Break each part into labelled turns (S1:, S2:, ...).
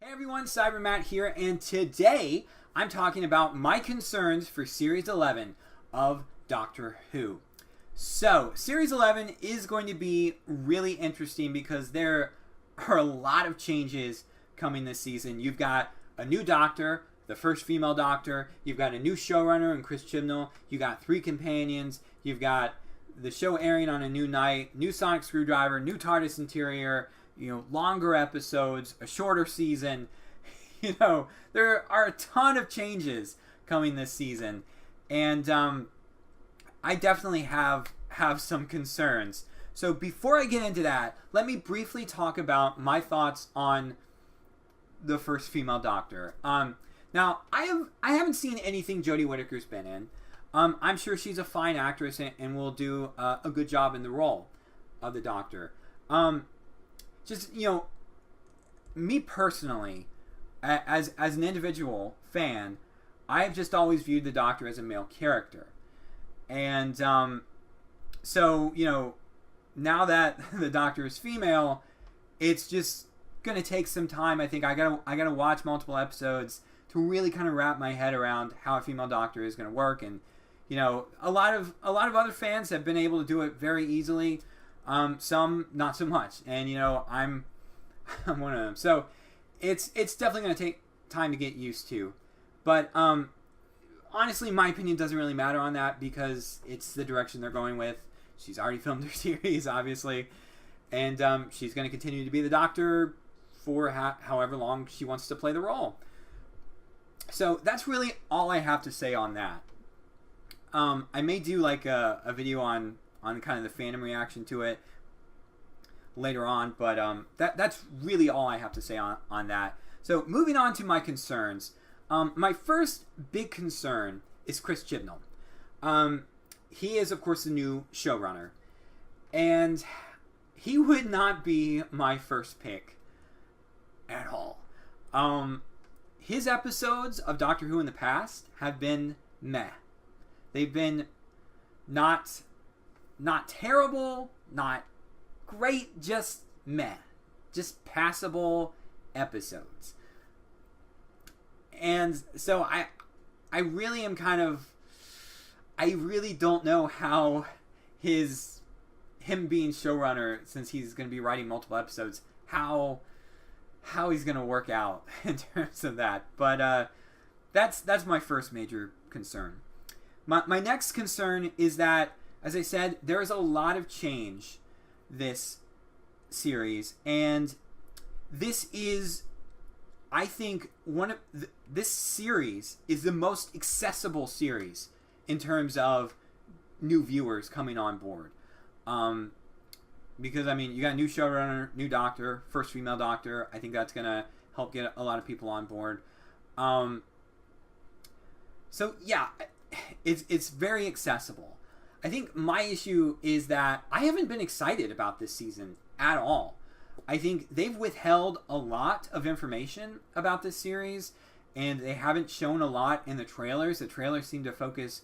S1: Hey everyone, Cyber Matt here, and today I'm talking about my concerns for Series 11 of Doctor Who. So, Series 11 is going to be really interesting because there are a lot of changes coming this season. You've got a new Doctor, the first female Doctor, you've got a new showrunner in Chris Chibnall, you got 3 companions, you've got the show airing on a new night, new sonic screwdriver, new TARDIS interior, longer episodes, a shorter season. There are a ton of changes coming this season, and I definitely have some concerns. So before I get into that, let me briefly talk about my thoughts on the first female Doctor. Now, I haven't seen anything Jodie Whitaker's been in. I'm sure she's a fine actress and will do a good job in the role of the Doctor. Me personally, as an individual fan, I've just always viewed the Doctor as a male character. And so, now that the Doctor is female, it's just going to take some time. I think I gotta watch multiple episodes to really kind of wrap my head around how a female Doctor is going to work. And, a lot of other fans have been able to do it very easily. Some not so much, and I'm one of them. So it's definitely going to take time to get used to. But honestly, my opinion doesn't really matter on that because it's the direction they're going with. She's already filmed her series, obviously, and she's going to continue to be the Doctor for however long she wants to play the role. So that's really all I have to say on that. I may do like a video on kind of the fandom reaction to it later on, but that's really all I have to say on that. So moving on to my concerns. My first big concern is Chris Chibnall. He is, of course, the new showrunner, and he would not be my first pick at all. His episodes of Doctor Who in the past have been meh. They've been not terrible, not great, just meh. Just passable episodes. And so I really am I really don't know how him being showrunner, since he's going to be writing multiple episodes, how he's going to work out in terms of that. But that's my first major concern. My next concern is that, as I said, there is a lot of change this series, and this is, I think, this series is the most accessible series in terms of new viewers coming on board. Because, you got a new showrunner, new Doctor, first female Doctor. I think that's going to help get a lot of people on board. So, yeah, it's very accessible. I think my issue is that I haven't been excited about this season at all. I think they've withheld a lot of information about this series, and they haven't shown a lot in the trailers. The trailers seem to focus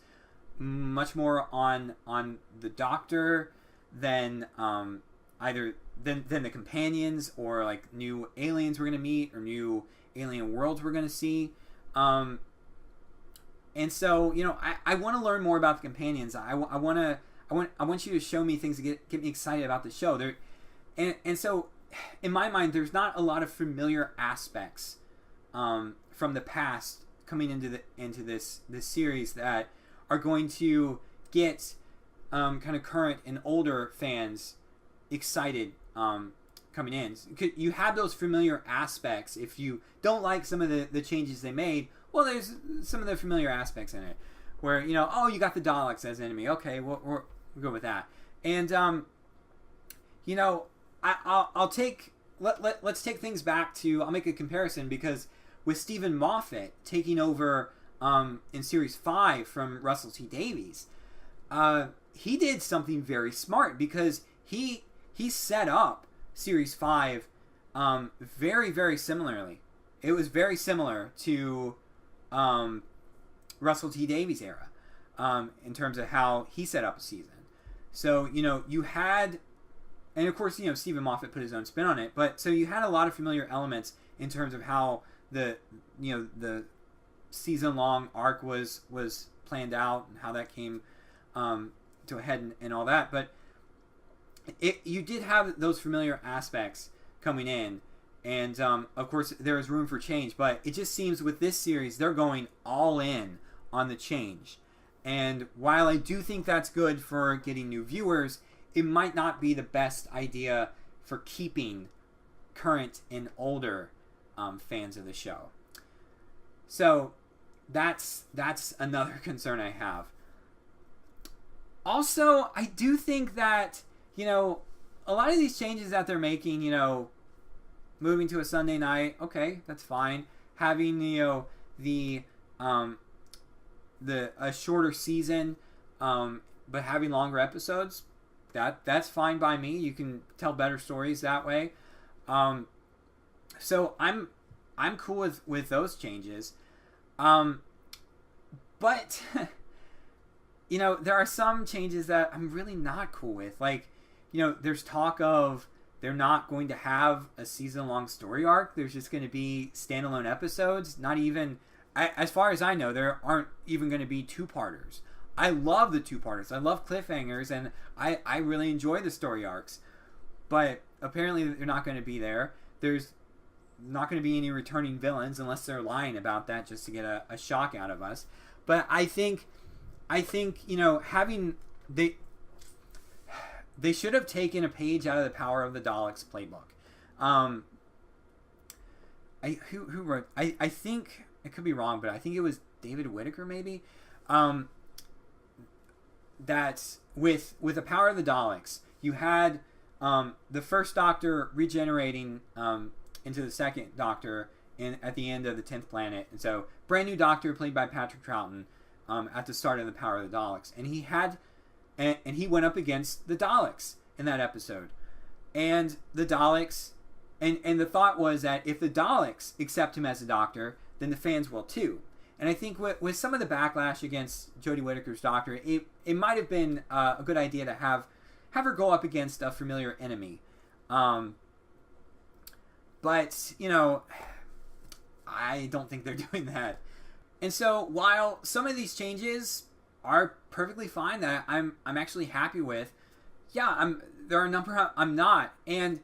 S1: much more on the Doctor than either than the companions or like new aliens we're going to meet or new alien worlds we're going to see. And so, I want to learn more about the companions. I want you to show me things that get me excited about the show. And so, in my mind, there's not a lot of familiar aspects from the past coming into this series that are going to get kind of current and older fans excited coming in. You have those familiar aspects. If you don't like some of the changes they made, well, there's some of the familiar aspects in it where, you got the Daleks as enemy. Okay, we'll go with that. And, let's take things back to, I'll make a comparison because with Stephen Moffat taking over in Series 5 from Russell T Davies, he did something very smart because he set up Series 5 very, very similarly. It was very similar to Russell T Davies' era in terms of how he set up a season. So, you had, and of course, Stephen Moffat put his own spin on it, but so you had a lot of familiar elements in terms of how the season long arc was planned out and how that came to a head and all that. But you did have those familiar aspects coming in, and of course there is room for change. But it just seems with this series they're going all in on the change. And while I do think that's good for getting new viewers, it might not be the best idea for keeping current and older fans of the show. So that's another concern I have. Also, I do think that, a lot of these changes that they're making, moving to a Sunday night, okay, that's fine. Having, a shorter season, but having longer episodes, that's fine by me. You can tell better stories that way. So I'm cool with those changes. But there are some changes that I'm really not cool with. Like, there's talk of they're not going to have a season-long story arc. There's just going to be standalone episodes. Not even, as far as I know, there aren't even going to be two-parters. I love the two-parters. I love cliffhangers, and I really enjoy the story arcs. But apparently they're not going to be there. There's not going to be any returning villains unless they're lying about that just to get a shock out of us. But I think having they should have taken a page out of the Power of the Daleks playbook. Who wrote? I think it could be wrong, but I think it was David Whitaker maybe. That with the Power of the Daleks, you had the first Doctor regenerating into the second Doctor at the end of the 10th planet, and so brand new Doctor played by Patrick Troughton at the start of the Power of the Daleks, and he went up against the Daleks in that episode, and the Daleks, and the thought was that if the Daleks accept him as a Doctor, then the fans will too. And I think with some of the backlash against Jodie Whittaker's Doctor, it might have been a good idea to have her go up against a familiar enemy. But, I don't think they're doing that. And so while some of these changes are perfectly fine that I'm actually happy with, there are a number I'm not. And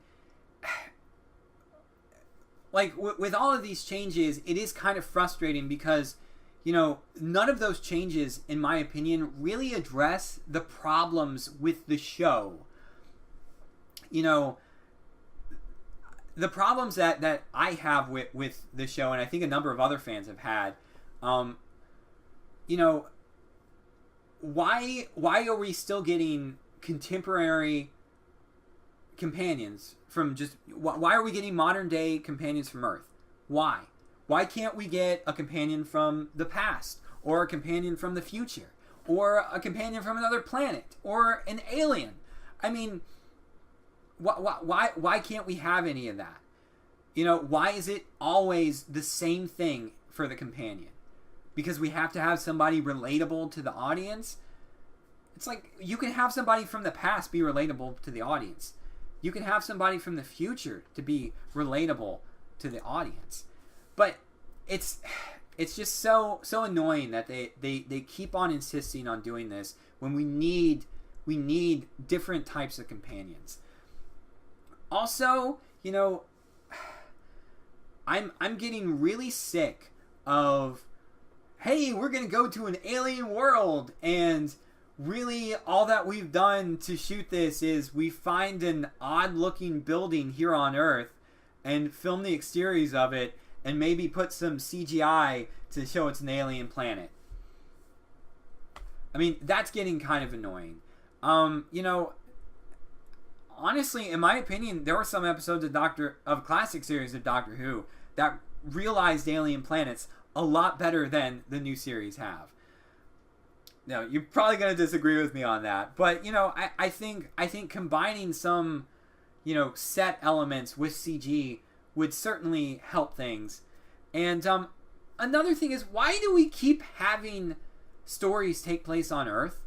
S1: like with all of these changes, it is kind of frustrating because, none of those changes, in my opinion, really address the problems with the show. The problems that I have with the show, and I think a number of other fans have had, why are we still getting contemporary companions from why are we getting modern day companions from Earth? Why can't we get a companion from the past, or a companion from the future, or a companion from another planet, or an alien? I mean, why can't we have any of that? Why is it always the same thing for the companion? Because we have to have somebody relatable to the audience? It's like, you can have somebody from the past be relatable to the audience. You can have somebody from the future to be relatable to the audience. But it's just so annoying that they keep on insisting on doing this when we need different types of companions. Also, I'm getting really sick of, hey, we're going to go to an alien world, and really all that we've done to shoot this is we find an odd-looking building here on Earth and film the exteriors of it and maybe put some CGI to show it's an alien planet. I mean, that's getting kind of annoying. Honestly, in my opinion, there were some episodes of classic series of Doctor Who that realized alien planets a lot better than the new series have. Now, you're probably going to disagree with me on that, but I think combining some set elements with CG would certainly help things. And another thing is, why do we keep having stories take place on Earth?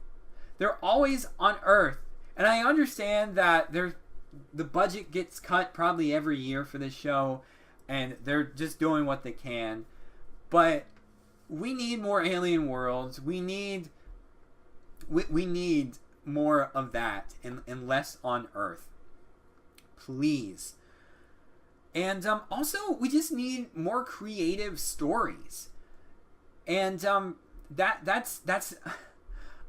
S1: They're always on Earth. And I understand that the budget gets cut probably every year for this show, and they're just doing what they can. But we need more alien worlds. We need more of that and less on Earth. Please. And also, we just need more creative stories. And that's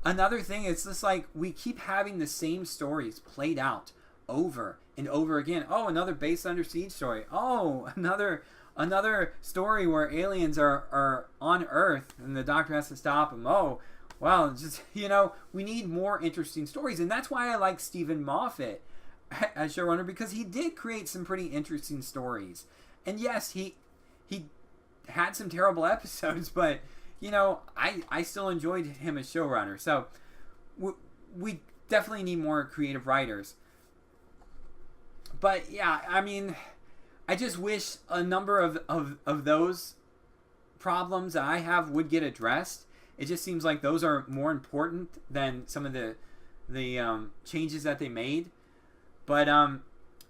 S1: another thing. It's just like we keep having the same stories played out over and over again. Oh, another Base Under Siege story. Oh, another story where aliens are on Earth and the Doctor has to stop them. Oh, well, just, we need more interesting stories. And that's why I like Stephen Moffat as showrunner, because he did create some pretty interesting stories. And yes, he had some terrible episodes, but I still enjoyed him as showrunner. So we definitely need more creative writers. But yeah, I mean, I just wish a number of those problems that I have would get addressed. It just seems like those are more important than some of the changes that they made. But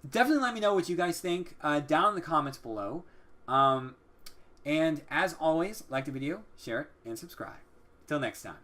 S1: definitely let me know what you guys think down in the comments below. And as always, like the video, share it, and subscribe. Till next time.